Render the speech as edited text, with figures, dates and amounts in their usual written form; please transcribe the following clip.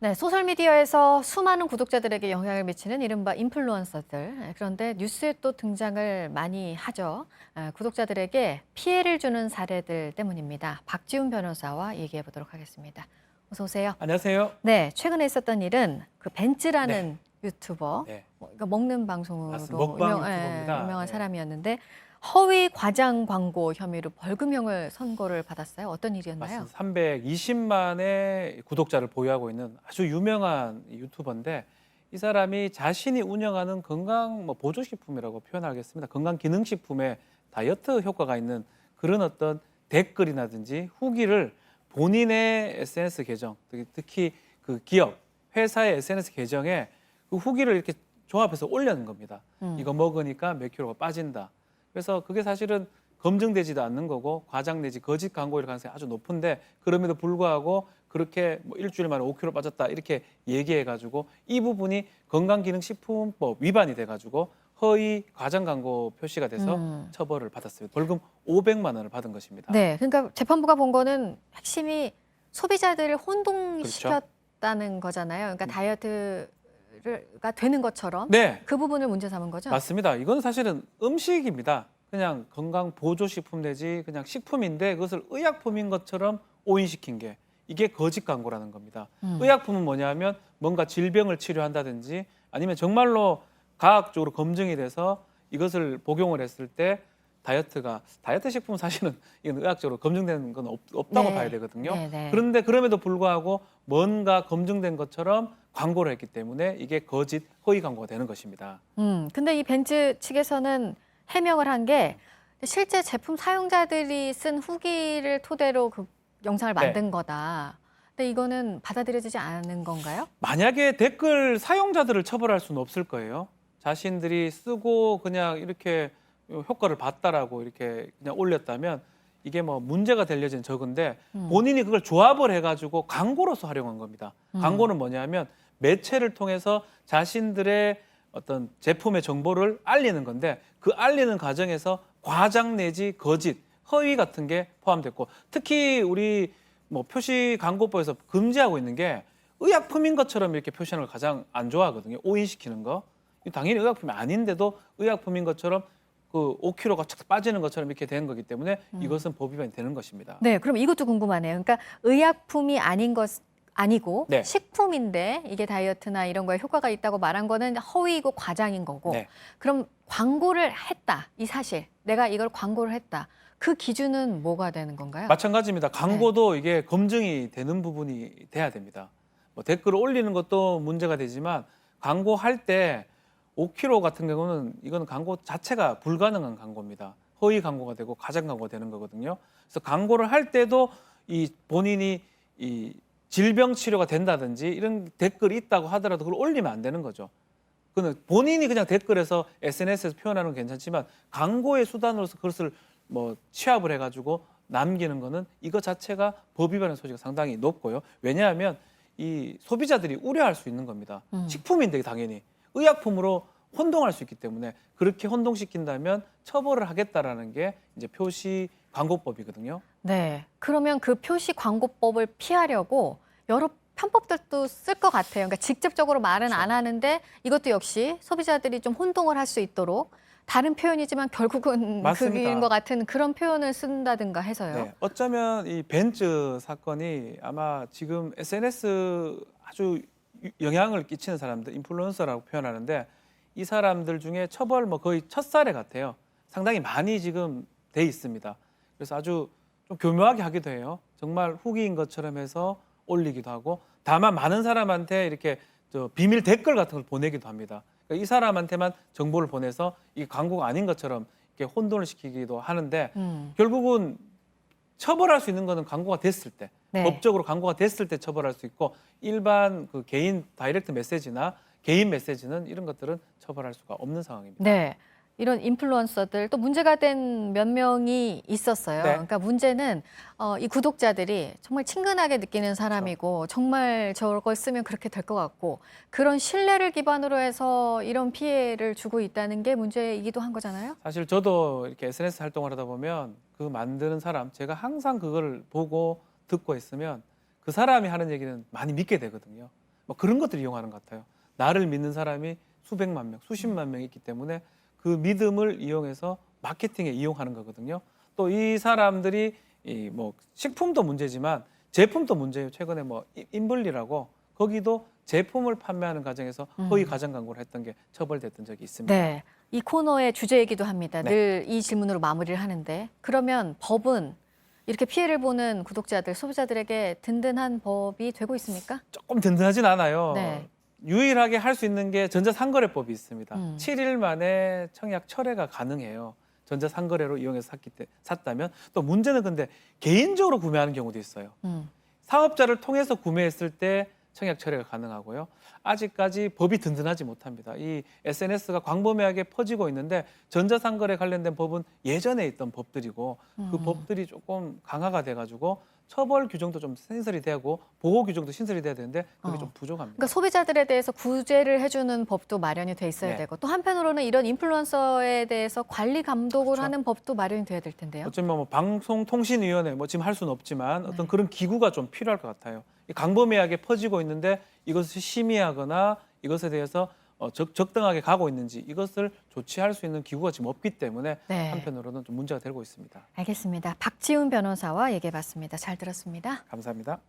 네, 소셜미디어에서 수많은 구독자들에게 영향을 미치는 이른바 인플루언서들. 그런데 뉴스에 또 등장을 많이 하죠. 구독자들에게 피해를 주는 사례들 때문입니다. 박지훈 변호사와 얘기해 보도록 하겠습니다. 어서 오세요. 안녕하세요. 네, 최근에 있었던 일은 그 벤츠라는 네. 유튜버, 네. 그러니까 먹는 방송으로 맞습니다. 먹방 유튜버입니다. 유명한 네. 사람이었는데 허위 과장 광고 혐의로 벌금형을 선고를 받았어요. 어떤 일이었나요? 맞습니다. 320만의 구독자를 보유하고 있는 아주 유명한 유튜버인데 이 사람이 자신이 운영하는 건강 보조식품이라고 표현하겠습니다. 건강기능식품에 다이어트 효과가 있는 그런 어떤 댓글이라든지 후기를 본인의 SNS 계정, 특히 그 기업, 회사의 SNS 계정에 그 후기를 이렇게 조합해서 올리는 겁니다. 이거 먹으니까 몇 킬로가 빠진다. 그래서 그게 사실은 검증되지도 않는 거고 과장 내지 거짓 광고일 가능성이 아주 높은데 그럼에도 불구하고 그렇게 일주일 만에 5kg 빠졌다 이렇게 얘기해가지고 이 부분이 건강기능식품법 위반이 돼가지고 허위 과장 광고 표시가 돼서 처벌을 받았어요. 벌금 500만 원을 받은 것입니다. 네, 그러니까 재판부가 본 거는 핵심이 소비자들을 그렇죠. 혼동시켰다는 거잖아요. 그러니까 다이어트가 되는 것처럼 네, 그 부분을 문제 삼은 거죠? 맞습니다. 이건 사실은 음식입니다. 그냥 건강 보조식품 내지 그냥 식품인데 그것을 의약품인 것처럼 오인시킨 게 이게 거짓 광고라는 겁니다. 의약품은 뭐냐면 뭔가 질병을 치료한다든지 아니면 정말로 과학적으로 검증이 돼서 이것을 복용을 했을 때 다이어트 식품은 사실은 이건 의학적으로 검증된 건 없다고 네. 봐야 되거든요. 네, 네. 그런데 그럼에도 불구하고 뭔가 검증된 것처럼 광고를 했기 때문에 이게 거짓 허위 광고가 되는 것입니다. 근데 이 벤츠 측에서는 해명을 한 게 실제 제품 사용자들이 쓴 후기를 토대로 그 영상을 네. 만든 거다. 근데 이거는 받아들여지지 않은 건가요? 만약에 댓글 사용자들을 처벌할 수는 없을 거예요. 자신들이 쓰고 그냥 이렇게 효과를 봤다라고 이렇게 그냥 올렸다면 이게 뭐 문제가 될 여지는 적은데 본인이 그걸 조합을 해가지고 광고로서 활용한 겁니다. 광고는 뭐냐면 매체를 통해서 자신들의 어떤 제품의 정보를 알리는 건데 그 알리는 과정에서 과장 내지 거짓, 허위 같은 게 포함됐고 특히 우리 표시 광고법에서 금지하고 있는 게 의약품인 것처럼 이렇게 표시하는 걸 가장 안 좋아하거든요. 오인시키는 거. 당연히 의약품이 아닌데도 의약품인 것처럼 그 5kg가 착 빠지는 것처럼 이렇게 되는 거기 때문에 이것은 법 위반이 되는 것입니다. 네, 그럼 이것도 궁금하네요. 그러니까 의약품이 아니고 네. 식품인데 이게 다이어트나 이런 거에 효과가 있다고 말한 거는 허위이고 과장인 거고 네. 그럼 광고를 했다. 이 사실. 내가 이걸 광고를 했다. 그 기준은 뭐가 되는 건가요? 마찬가지입니다. 광고도 이게 검증이 되는 부분이 돼야 됩니다. 댓글을 올리는 것도 문제가 되지만 광고할 때 5kg 같은 경우는 이건 광고 자체가 불가능한 광고입니다. 허위 광고가 되고 과장 광고가 되는 거거든요. 그래서 광고를 할 때도 이 본인이 이 질병 치료가 된다든지 이런 댓글이 있다고 하더라도 그걸 올리면 안 되는 거죠. 그는 본인이 그냥 댓글에서 SNS에서 표현하는 건 괜찮지만 광고의 수단으로서 그것을 취합을 해가지고 남기는 거는 이거 자체가 법 위반의 소지가 상당히 높고요. 왜냐하면 이 소비자들이 우려할 수 있는 겁니다. 식품인데 당연히 의약품으로 혼동할 수 있기 때문에 그렇게 혼동시킨다면 처벌을 하겠다라는 게 이제 표시 광고법이거든요. 네. 그러면 그 표시 광고법을 피하려고 여러 편법들도 쓸 것 같아요. 그러니까 직접적으로 말은 그렇죠. 안 하는데 이것도 역시 소비자들이 좀 혼동을 할 수 있도록 다른 표현이지만 결국은 맞습니다. 그인 것 같은 그런 표현을 쓴다든가 해서요. 네, 어쩌면 이 벤츠 사건이 아마 지금 SNS 아주 영향을 끼치는 사람들, 인플루언서라고 표현하는데 이 사람들 중에 처벌 거의 첫 사례 같아요. 상당히 많이 지금 돼 있습니다. 그래서 아주 좀 교묘하게 하기도 해요. 정말 후기인 것처럼 해서 올리기도 하고 다만 많은 사람한테 이렇게 비밀 댓글 같은 걸 보내기도 합니다. 그러니까 이 사람한테만 정보를 보내서 이게 광고가 아닌 것처럼 이렇게 혼돈을 시키기도 하는데 결국은 처벌할 수 있는 거는 광고가 됐을 때 네. 법적으로 광고가 됐을 때 처벌할 수 있고 일반 그 개인 다이렉트 메시지나 개인 메시지는 이런 것들은 처벌할 수가 없는 상황입니다. 네. 이런 인플루언서들 또 문제가 된 몇 명이 있었어요. 네. 그러니까 문제는 이 구독자들이 정말 친근하게 느끼는 사람이고 정말 저걸 쓰면 그렇게 될 것 같고 그런 신뢰를 기반으로 해서 이런 피해를 주고 있다는 게 문제이기도 한 거잖아요. 사실 저도 이렇게 SNS 활동을 하다 보면 그 만드는 사람 제가 항상 그걸 보고 듣고 있으면 그 사람이 하는 얘기는 많이 믿게 되거든요. 뭐 그런 것들을 이용하는 것 같아요. 나를 믿는 사람이 수백만 명, 수십만 명 있기 때문에 그 믿음을 이용해서 마케팅에 이용하는 거거든요. 또 이 사람들이 이 뭐 식품도 문제지만 제품도 문제예요. 최근에 뭐 인블리라고 거기도 제품을 판매하는 과정에서 허위 가정 광고를 했던 게 처벌됐던 적이 있습니다. 네. 이 코너의 주제이기도 합니다. 네. 늘 이 질문으로 마무리를 하는데 그러면 법은 이렇게 피해를 보는 구독자들, 소비자들에게 든든한 법이 되고 있습니까? 조금 든든하진 않아요. 네. 유일하게 할 수 있는 게 전자상거래법이 있습니다. 음. 7일 만에 청약 철회가 가능해요. 전자상거래로 이용해서 샀다면. 또 문제는 근데 개인적으로 구매하는 경우도 있어요. 사업자를 통해서 구매했을 때 청약 철회가 가능하고요. 아직까지 법이 든든하지 못합니다. 이 SNS가 광범위하게 퍼지고 있는데 전자상거래 관련된 법은 예전에 있던 법들이고 그 법들이 조금 강화가 돼가지고 처벌 규정도 좀 신설이 되고 보호 규정도 신설이 돼야 되는데 그게 좀 부족합니다. 그러니까 소비자들에 대해서 구제를 해주는 법도 마련이 돼 있어야 네. 되고 또 한편으로는 이런 인플루언서에 대해서 관리 감독을 그렇죠. 하는 법도 마련이 돼야 될 텐데요. 어쩌면 뭐 방송통신위원회 뭐 지금 할 수는 없지만 어떤 그런 기구가 좀 필요할 것 같아요. 이 광범위하게 퍼지고 있는데 이것을 심의하거나 이것에 대해서 적당하게 가고 있는지 이것을 조치할 수 있는 기구가 지금 없기 때문에 네. 한편으로는 좀 문제가 되고 있습니다. 알겠습니다. 박지훈 변호사와 얘기해봤습니다. 잘 들었습니다. 감사합니다.